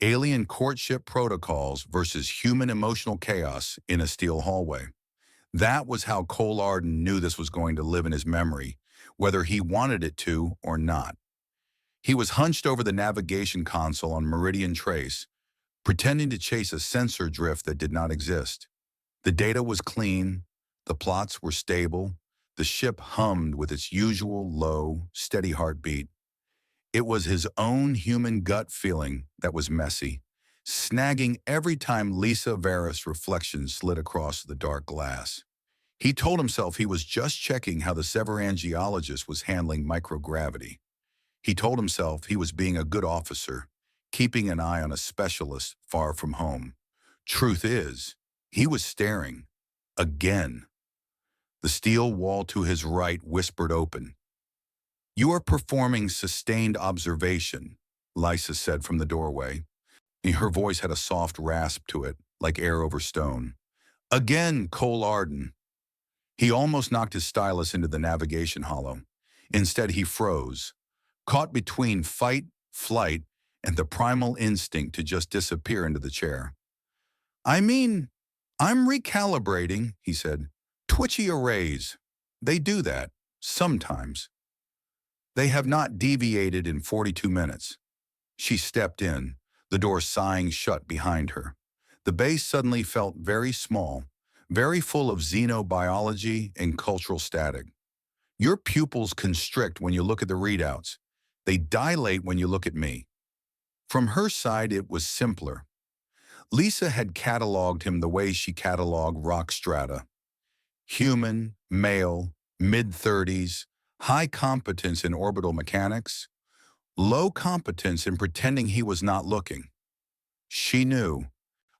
Alien courtship protocols versus human emotional chaos in a steel hallway. That was how Cole Arden knew this was going to live in his memory, whether he wanted it to or not. He was hunched over the navigation console on Meridian Trace, pretending to chase a sensor drift that did not exist. The data was clean, the plots were stable, the ship hummed with its usual low, steady heartbeat. It was his own human gut feeling that was messy, snagging every time Lisa Varys' reflection slid across the dark glass. He told himself he was just checking how the Severangiologist was handling microgravity. He told himself he was being a good officer, keeping an eye on a specialist far from home. Truth is, he was staring. Again. The steel wall to his right whispered open. "You are performing sustained observation," Lysa said from the doorway. Her voice had a soft rasp to it, like air over stone. "Again, Cole Arden." He almost knocked his stylus into the navigation hollow. Instead, he froze, caught between fight, flight, and the primal instinct to just disappear into the chair. "I mean, I'm recalibrating," he said. "Twitchy arrays. They do that. Sometimes. They have not deviated in 42 minutes. She stepped in, the door sighing shut behind her. The base suddenly felt very small, very full of xenobiology and cultural static. Your pupils constrict when you look at the readouts. They dilate when you look at me. From her side, it was simpler. Lisa had cataloged him the way she cataloged rock strata. Human, male, mid-30s, high competence in orbital mechanics, low competence in pretending he was not looking. She knew,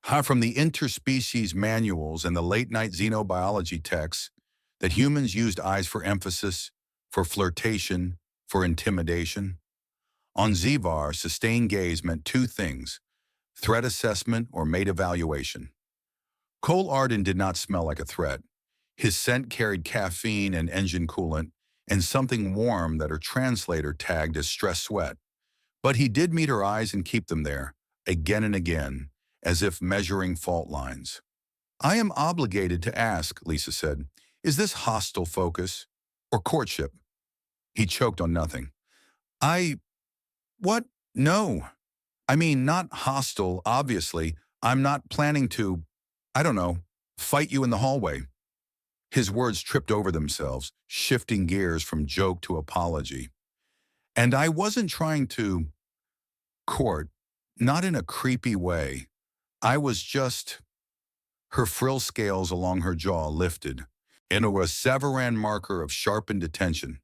how from the interspecies manuals and the late-night xenobiology texts, that humans used eyes for emphasis, for flirtation, for intimidation. On Zivar, sustained gaze meant two things: threat assessment or mate evaluation. Cole Arden did not smell like a threat. His scent carried caffeine and engine coolant, and something warm that her translator tagged as stress sweat. But he did meet her eyes and keep them there, again and again, as if measuring fault lines. "I am obligated to ask," Lisa said, "is this hostile focus or courtship?" He choked on nothing. What? No. I mean, not hostile, obviously. I'm not planning to, I don't know, fight you in the hallway." His words tripped over themselves, shifting gears from joke to apology. "And I wasn't trying to court, not in a creepy way. I was just—" Her frill scales along her jaw lifted into a Severan marker of sharpened attention.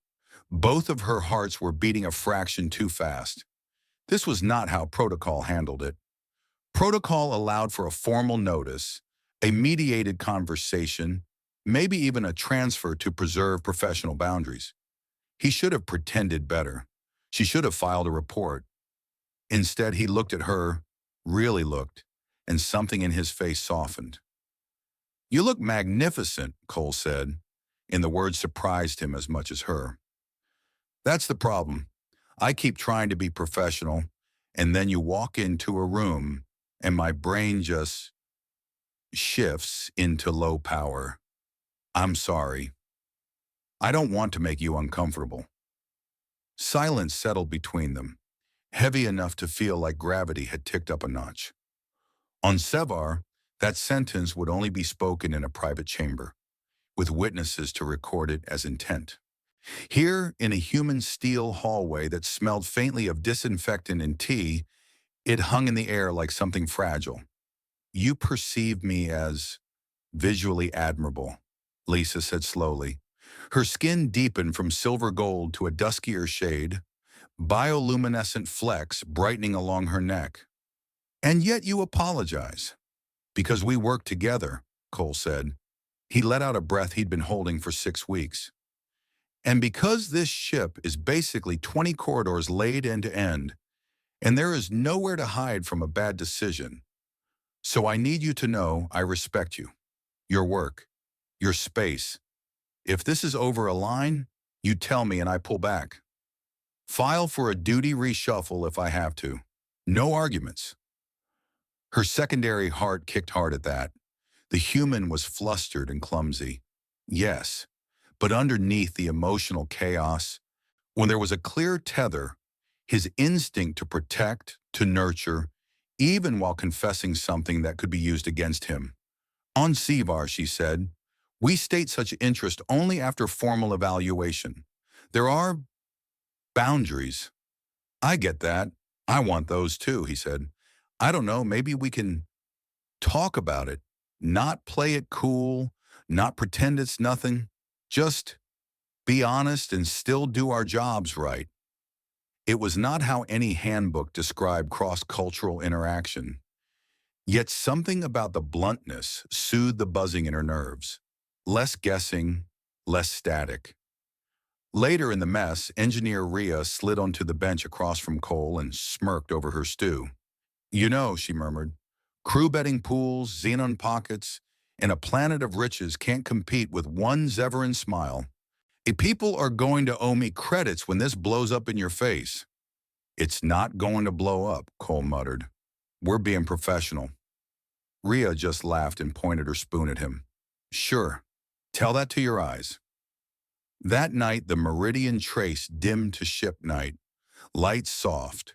Both of her hearts were beating a fraction too fast. This was not how protocol handled it. Protocol allowed for a formal notice, a mediated conversation, maybe even a transfer to preserve professional boundaries. He should have pretended better. She should have filed a report. Instead, he looked at her, really looked, and something in his face softened. "You look magnificent," Cole said, and the words surprised him as much as her. "That's the problem. I keep trying to be professional, and then you walk into a room, and my brain just shifts into low power. I'm sorry. I don't want to make you uncomfortable." Silence settled between them, heavy enough to feel like gravity had ticked up a notch. On Sevar, that sentence would only be spoken in a private chamber, with witnesses to record it as intent. Here, in a human steel hallway that smelled faintly of disinfectant and tea, it hung in the air like something fragile. "You perceive me as visually admirable," Lisa said slowly. Her skin deepened from silver gold to a duskier shade, bioluminescent flecks brightening along her neck. "And yet you apologize." "Because we work together," Cole said. He let out a breath he'd been holding for 6 weeks. "And because this ship is basically 20 corridors laid end to end, and there is nowhere to hide from a bad decision. So I need you to know I respect you, your work, your space. If this is over a line, you tell me and I pull back. File for a duty reshuffle if I have to. No arguments. Her secondary heart kicked hard at that. The human was flustered and clumsy. Yes, but underneath the emotional chaos, when there was a clear tether, his instinct to protect, to nurture, even while confessing something that could be used against him. On Sevar, she said, we state such interest only after formal evaluation. There are boundaries. I get that. I want those too, he said. I don't know, maybe we can talk about it, not play it cool, not pretend it's nothing, just be honest and still do our jobs right. It was not how any handbook described cross-cultural interaction. Yet something about the bluntness soothed the buzzing in her nerves. Less guessing, less static. Later in the mess, engineer Rhea slid onto the bench across from Cole and smirked over her stew. You know, she murmured, crew betting pools, xenon pockets, and a planet of riches can't compete with one Zeveran smile. People are going to owe me credits when this blows up in your face. It's not going to blow up, Cole muttered. We're being professional. Rhea just laughed and pointed her spoon at him. Sure, tell that to your eyes. That night, the Meridian Trace dimmed to ship night, lights soft,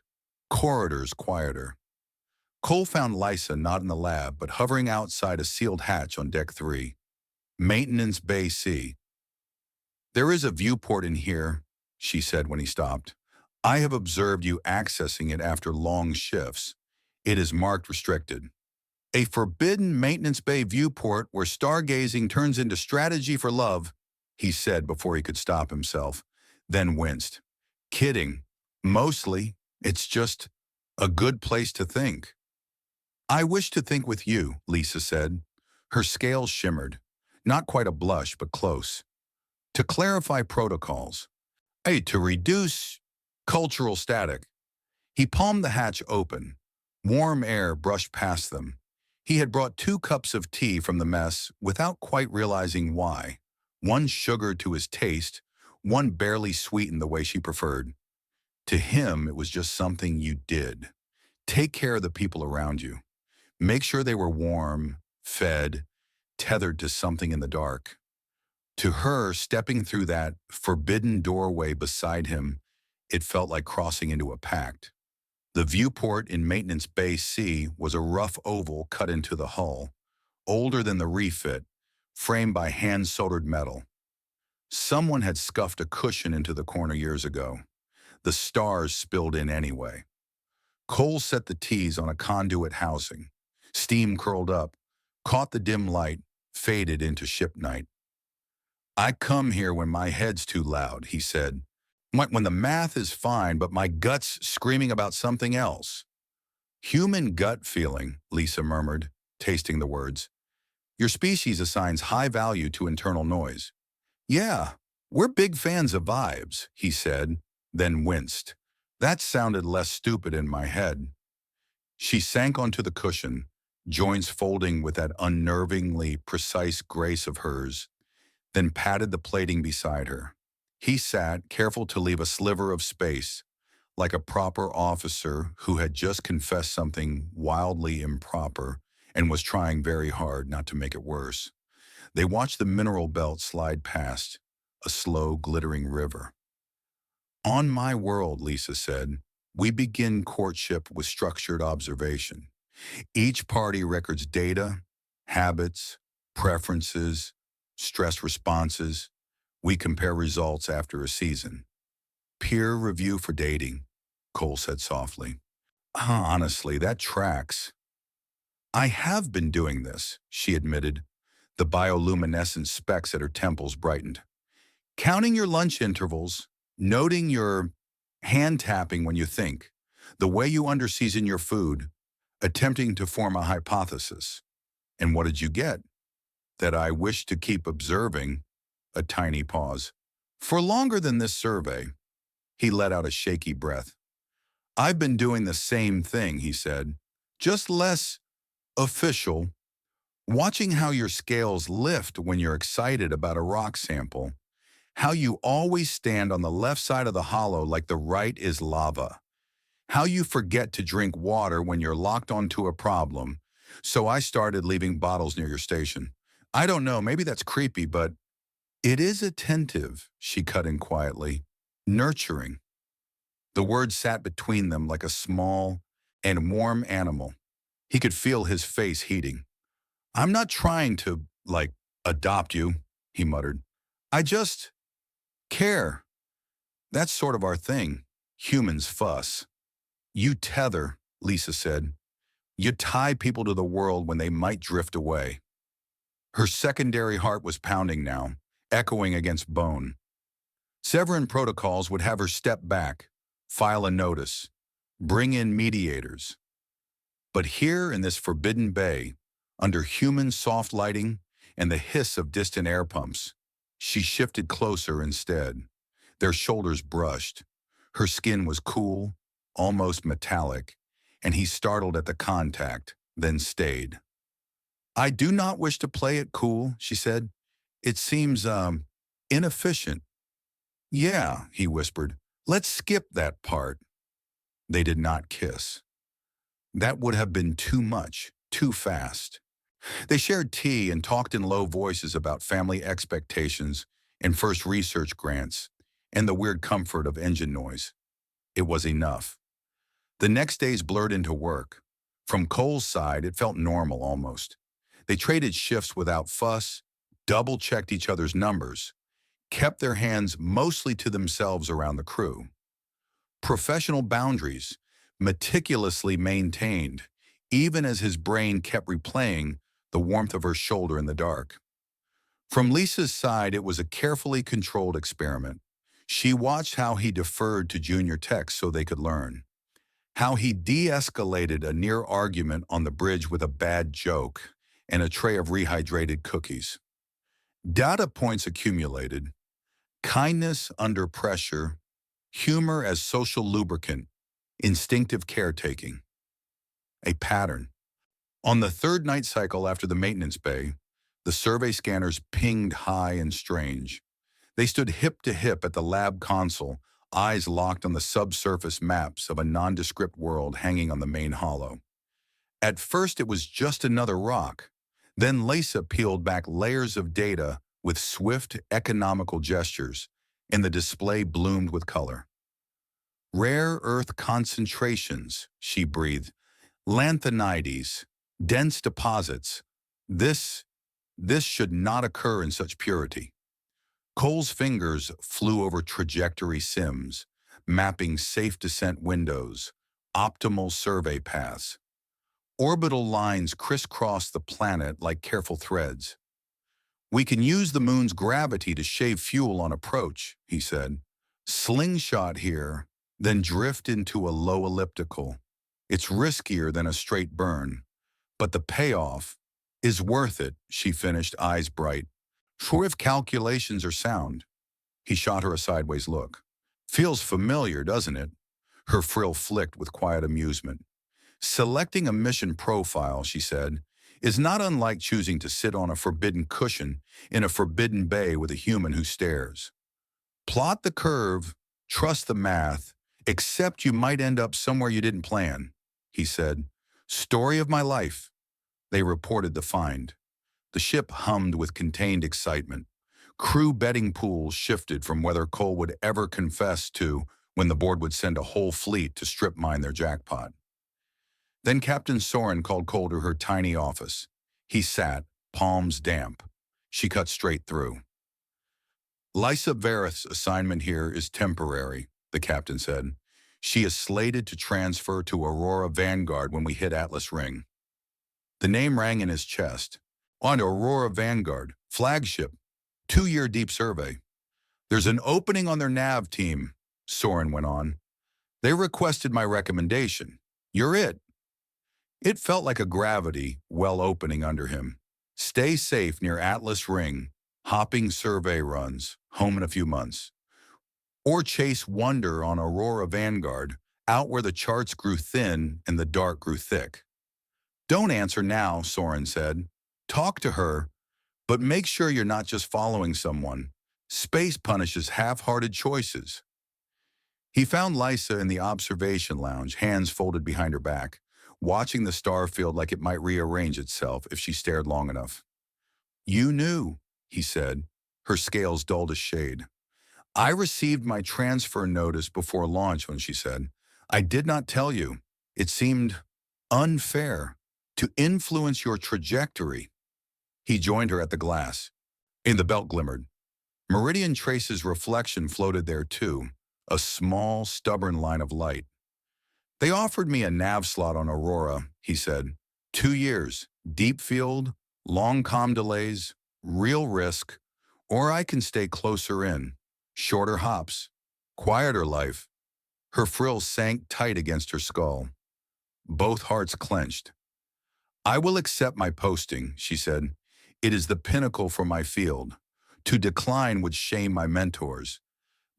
corridors quieter. Cole found Lysa not in the lab, but hovering outside a sealed hatch on Deck 3. Maintenance Bay C. There is a viewport in here, she said when he stopped. I have observed you accessing it after long shifts. It is marked restricted. A forbidden maintenance bay viewport where stargazing turns into strategy for love, he said before he could stop himself, then winced. Kidding. Mostly, it's just a good place to think. I wish to think with you, Lisa said. Her scales shimmered. Not quite a blush, but close. To clarify protocols. To reduce cultural static. He palmed the hatch open. Warm air brushed past them. He had brought 2 cups of tea from the mess without quite realizing why. One sugared to his taste, one barely sweetened the way she preferred. To him, it was just something you did. Take care of the people around you. Make sure they were warm, fed, tethered to something in the dark. To her, stepping through that forbidden doorway beside him, it felt like crossing into a pact. The viewport in Maintenance Bay C was a rough oval cut into the hull, older than the refit, framed by hand-soldered metal. Someone had scuffed a cushion into the corner years ago. The stars spilled in anyway. Cole set the tees on a conduit housing. Steam curled up, caught the dim light, faded into ship night. I come here when my head's too loud, he said. When the math is fine, but my gut's screaming about something else. Human gut feeling, Lisa murmured, tasting the words. Your species assigns high value to internal noise. Yeah, we're big fans of vibes, he said, then winced. That sounded less stupid in my head. She sank onto the cushion, joints folding with that unnervingly precise grace of hers, then patted the plating beside her. He sat, careful to leave a sliver of space, like a proper officer who had just confessed something wildly improper and was trying very hard not to make it worse. They watched the mineral belt slide past, a slow, glittering river. On my world, Lisa said, we begin courtship with structured observation. Each party records data, habits, preferences, stress responses. We compare results after a season. Peer review for dating, Cole said softly. Honestly, that tracks. I have been doing this, she admitted. The bioluminescent specks at her temples brightened. Counting your lunch intervals, noting your hand tapping when you think, the way you underseason your food, attempting to form a hypothesis. And what did you get? That I wish to keep observing. A tiny pause. For longer than this survey, he let out a shaky breath. I've been doing the same thing, he said, just less official. Watching how your scales lift when you're excited about a rock sample, how you always stand on the left side of the hollow like the right is lava, How you forget to drink water when you're locked onto a problem. So I started leaving bottles near your station. I don't know, maybe that's creepy, but it is attentive, she cut in quietly. Nurturing. The word sat between them like a small and warm animal. He could feel his face heating. I'm not trying to, adopt you, he muttered. I just care. That's sort of our thing. Humans fuss. You tether, Lisa said. You tie people to the world when they might drift away. Her secondary heart was pounding now, echoing against bone. Severin protocols would have her step back, file a notice, bring in mediators. But here in this forbidden bay, under human soft lighting and the hiss of distant air pumps, she shifted closer instead. Their shoulders brushed. Her skin was cool, almost metallic, and he startled at the contact, then stayed. I do not wish to play it cool, she said. It seems, inefficient. Yeah, he whispered. Let's skip that part. They did not kiss. That would have been too much, too fast. They shared tea and talked in low voices about family expectations and first research grants and the weird comfort of engine noise. It was enough. The next days blurred into work. From Cole's side, it felt normal almost. They traded shifts without fuss, double-checked each other's numbers, kept their hands mostly to themselves around the crew. Professional boundaries, meticulously maintained, even as his brain kept replaying the warmth of her shoulder in the dark. From Lisa's side, it was a carefully controlled experiment. She watched how he deferred to junior techs so they could learn, how he de-escalated a near argument on the bridge with a bad joke and a tray of rehydrated cookies. Data points accumulated, kindness under pressure, humor as social lubricant, instinctive caretaking. A pattern. On the third night cycle after the maintenance bay, the survey scanners pinged high and strange. They stood hip to hip at the lab console, eyes locked on the subsurface maps of a nondescript world hanging on the main hollow. At first it was just another rock. Then Lisa peeled back layers of data with swift, economical gestures, and the display bloomed with color. Rare earth concentrations, she breathed. Lanthanides, dense deposits. This should not occur in such purity. Cole's fingers flew over trajectory sims, mapping safe descent windows, optimal survey paths. Orbital lines crisscrossed the planet like careful threads. We can use the moon's gravity to shave fuel on approach, he said. Slingshot here, then drift into a low elliptical. It's riskier than a straight burn, but the payoff is worth it, she finished, eyes bright. Sure if calculations are sound. He shot her a sideways look. Feels familiar, doesn't it? Her frill flicked with quiet amusement. Selecting a mission profile, she said, is not unlike choosing to sit on a forbidden cushion in a forbidden bay with a human who stares. Plot the curve, trust the math, except you might end up somewhere you didn't plan, he said. Story of my life. They reported the find. The ship hummed with contained excitement. Crew betting pools shifted from whether Cole would ever confess to when the board would send a whole fleet to strip mine their jackpot. Then Captain Soren called Cole to her tiny office. He sat, palms damp. She cut straight through. Lisa Verith's assignment here is temporary, the captain said. She is slated to transfer to Aurora Vanguard when we hit Atlas Ring. The name rang in his chest. On Aurora Vanguard, flagship, 2-year deep survey. There's an opening on their nav team, Soren went on. They requested my recommendation. You're it. It felt like a gravity well opening under him. Stay safe near Atlas Ring, hopping survey runs, home in a few months. Or chase wonder on Aurora Vanguard, out where the charts grew thin and the dark grew thick. Don't answer now, Soren said. Talk to her, but make sure you're not just following someone. Space punishes half-hearted choices. He found Lysa in the observation lounge, hands folded behind her back, watching the star field like it might rearrange itself if she stared long enough. "You knew," he said, her scales dull to shade. "I received my transfer notice before launch," when she said. "I did not tell you. It seemed unfair to influence your trajectory." He joined her at the glass. In the belt glimmered. Meridian Trace's reflection floated there too, a small, stubborn line of light. "They offered me a nav slot on Aurora," he said. "2 years, deep field, long comm delays, real risk, or I can stay closer in, shorter hops, quieter life." Her frills sank tight against her skull. Both hearts clenched. "I will accept my posting," she said. "It is the pinnacle for my field. To decline would shame my mentors.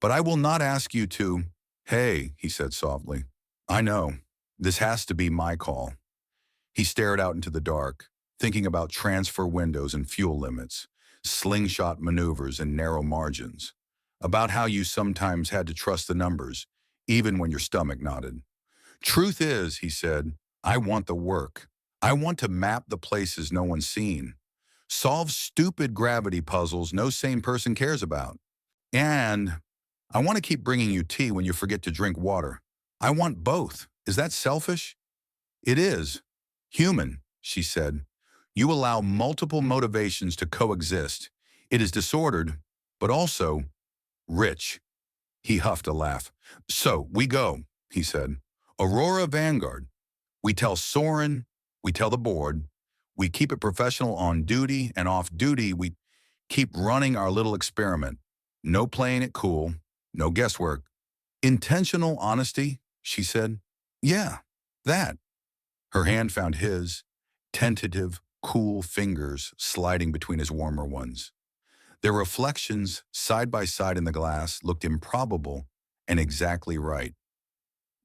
But I will not ask you to—" "Hey," he said softly. "I know. This has to be my call." He stared out into the dark, thinking about transfer windows and fuel limits, slingshot maneuvers and narrow margins, about how you sometimes had to trust the numbers, even when your stomach nodded. "Truth is," he said, "I want the work. I want to map the places no one's seen, solve stupid gravity puzzles no sane person cares about. And I want to keep bringing you tea when you forget to drink water. I want both. Is that selfish?" "It is. Human," she said. "You allow multiple motivations to coexist. It is disordered, but also rich." He huffed a laugh. "So, we go," he said. "Aurora Vanguard. We tell Soren, we tell the board, we keep it professional on duty and off duty, we keep running our little experiment. No playing it cool, no guesswork. Intentional honesty," she said. "Yeah, that." Her hand found his, tentative, cool fingers sliding between his warmer ones. Their reflections, side by side in the glass, looked improbable and exactly right.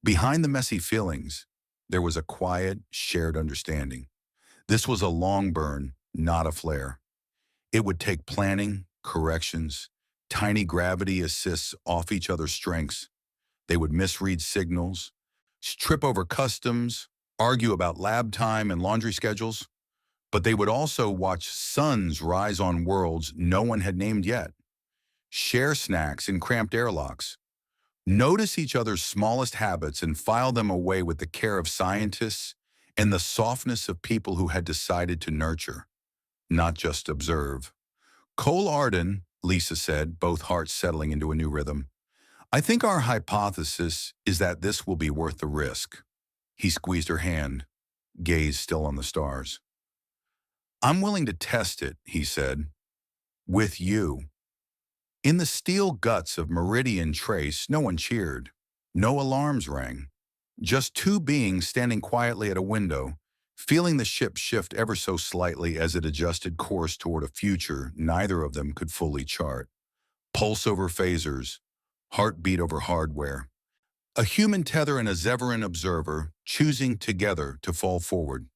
Behind the messy feelings, there was a quiet, shared understanding. This was a long burn, not a flare. It would take planning, corrections, tiny gravity assists off each other's strengths. They would misread signals, trip over customs, argue about lab time and laundry schedules. But they would also watch suns rise on worlds no one had named yet, share snacks in cramped airlocks, notice each other's smallest habits and file them away with the care of scientists and the softness of people who had decided to nurture, not just observe. "Cole Arden," Lisa said, both hearts settling into a new rhythm, "I think our hypothesis is that this will be worth the risk." He squeezed her hand, gaze still on the stars. "I'm willing to test it," he said, "with you." In the steel guts of Meridian Trace, no one cheered. No alarms rang. Just two beings standing quietly at a window, feeling the ship shift ever so slightly as it adjusted course toward a future neither of them could fully chart. Pulse over phasers, heartbeat over hardware. A human tether and a Zevran observer choosing together to fall forward.